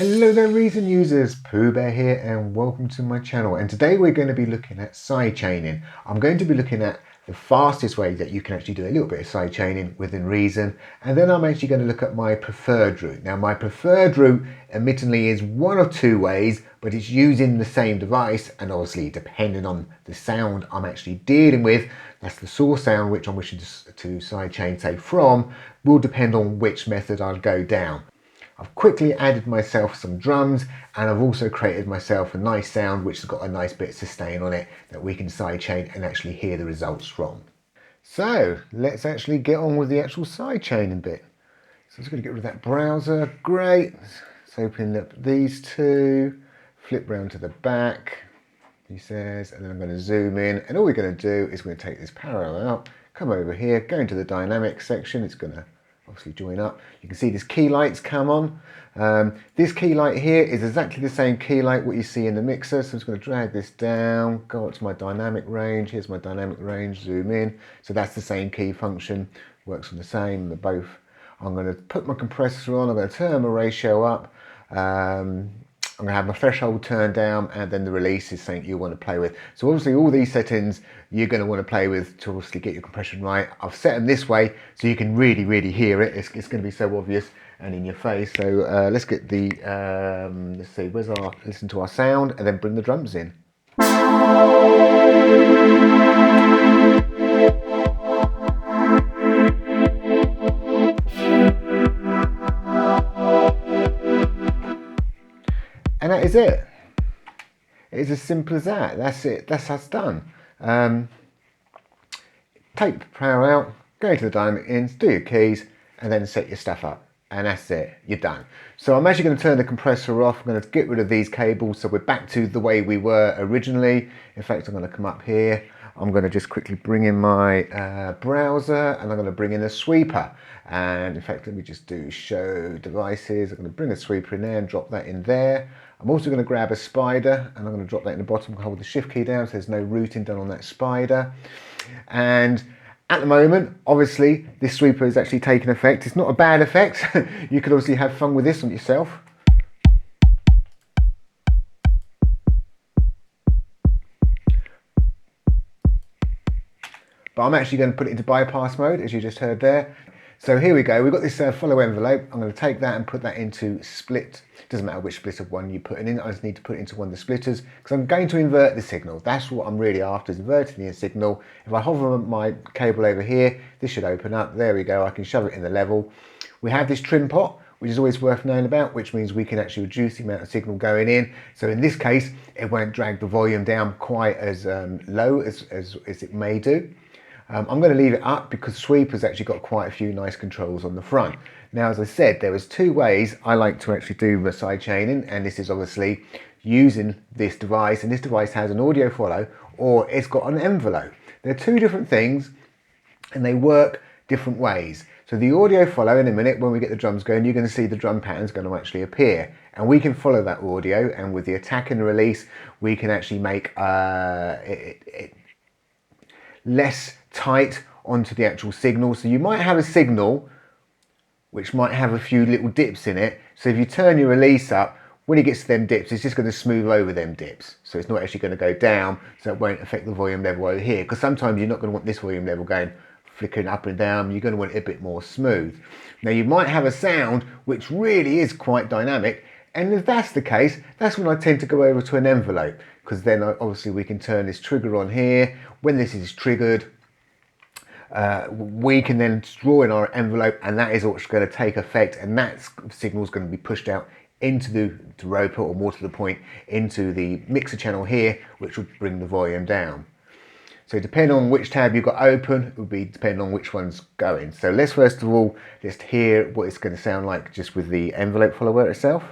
Hello there Reason users, PoohBear here and welcome to my channel, and today we're going to be looking at sidechaining. I'm going to be looking at the fastest way that you can actually do a little bit of sidechaining within Reason, and then I'm actually going to look at my preferred route. Now my preferred route admittedly is one of two ways, but it's using the same device, and obviously depending on the sound I'm actually dealing with, that's the source sound which I'm wishing to sidechain say from, will depend on which method I'll go down. I've quickly added myself some drums, and I've also created myself a nice sound which has got a nice bit of sustain on it that we can sidechain and actually hear the results from. So let's actually get on with the actual sidechaining bit. So I'm just going to get rid of that browser. Great. Let's open up these two, flip round to the back, he says, and then I'm going to zoom in, and all we're going to do is we're going to take this parallel out, come over here, go into the dynamics section. It's going to obviously join up. You can see this key lights come on. This key light here is exactly the same key light what you see in the mixer. So I'm just going to drag this down, go up to my dynamic range. Here's my dynamic range, zoom in. So that's the same key function, works on the same, they're both. I'm going to put my compressor on, I'm going to turn my ratio up. I'm going to have my threshold turned down, and then the release is something you want to play with. So obviously all these settings you're going to want to play with to obviously get your compression right. I've set them this way so you can really hear it. It's going to be so obvious and in your face. So let's get the, let's see, where's our, listen to our sound and then bring the drums in. And that is it. It's as simple as that. That's it. That's how it's done. Take the power out, go into the dynamic ins, do your keys, and then set your stuff up. And that's it. You're done. So I'm actually going to turn the compressor off. I'm going to get rid of these cables. So we're back to the way we were originally. In fact, I'm going to come up here. I'm going to just quickly bring in my browser, and I'm going to bring in a sweeper. And in fact, let me just do show devices. I'm going to bring a sweeper in there and drop that in there. I'm also going to grab a spider, and I'm going to drop that in the bottom. Hold the shift key down so there's no routing done on that spider. And at the moment, obviously, this sweeper is actually taking effect. It's not a bad effect. You could obviously have fun with this on yourself. But I'm actually going to put it into bypass mode, as you just heard there. So here we go, we've got this follow envelope. I'm going to take that and put that into split. Doesn't matter which split of one you put it in, I just need to put it into one of the splitters because I'm going to invert the signal. That's what I'm really after, is inverting the signal. If I hover my cable over here, this should open up. There we go, I can shove it in the level. We have this trim pot, which is always worth knowing about, which means we can actually reduce the amount of signal going in. So in this case, it won't drag the volume down quite as low as it may do. I'm going to leave it up because Sweeper's actually got quite a few nice controls on the front. Now, as I said, there was two ways I like to actually do the sidechaining, and this is obviously using this device, and this device has an audio follow or it's got an envelope. They're two different things and they work different ways. So the audio follow, in a minute when we get the drums going, you're going to see the drum pattern's going to actually appear, and we can follow that audio, and with the attack and release we can actually make it less tight onto the actual signal. So you might have a signal which might have a few little dips in it, so if you turn your release up, when it gets to them dips, it's just going to smooth over them dips, so it's not actually going to go down, so it won't affect the volume level over here, because sometimes you're not going to want this volume level going flickering up and down. You're going to want it a bit more smooth. Now you might have a sound which really is quite dynamic, and if that's the case, that's when I tend to go over to an envelope, because then obviously we can turn this trigger on here. When this is triggered, we can then draw in our envelope, and that is what's going to take effect, and that signal is going to be pushed out into the roper, or more to the point, into the mixer channel here, which will bring the volume down. So depending on which tab you've got open, it will be depending on which one's going. So let's first of all just hear what it's going to sound like just with the envelope follower itself.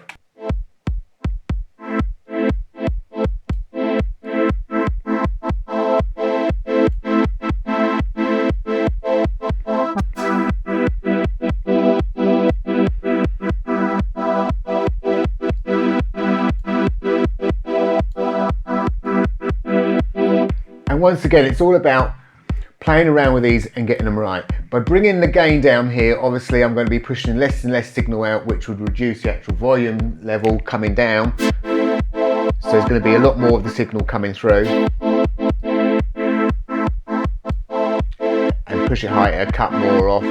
And once again, it's all about playing around with these and getting them right. By bringing the gain down here, obviously I'm going to be pushing less and less signal out, which would reduce the actual volume level coming down. So there's going to be a lot more of the signal coming through. And push it higher, cut more off.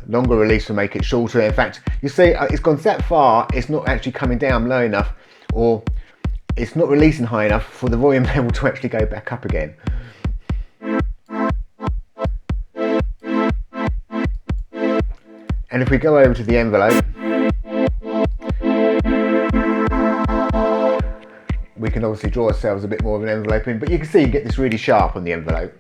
Longer release will make it shorter. In fact, you see it's gone that far, it's not actually coming down low enough, or it's not releasing high enough for the volume level to actually go back up again. And if we go over to the envelope, we can obviously draw ourselves a bit more of an envelope in, but you can see you get this really sharp on the envelope.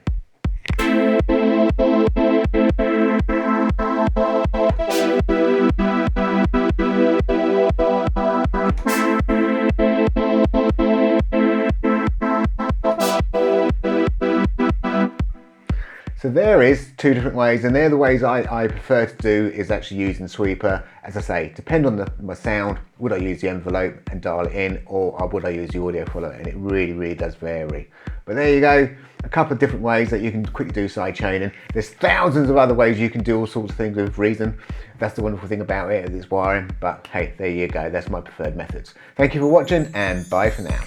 So there is two different ways, and they're the ways I prefer to do, is actually using the sweeper. As I say, depend on my sound. Would I use the envelope and dial it in, or would I use the audio follower? And it really does vary. But there you go, a couple of different ways that you can quickly do sidechaining. There's thousands of other ways you can do all sorts of things with Reason. That's the wonderful thing about it, is it's wiring. But hey, there you go, that's my preferred methods. Thank you for watching, and bye for now.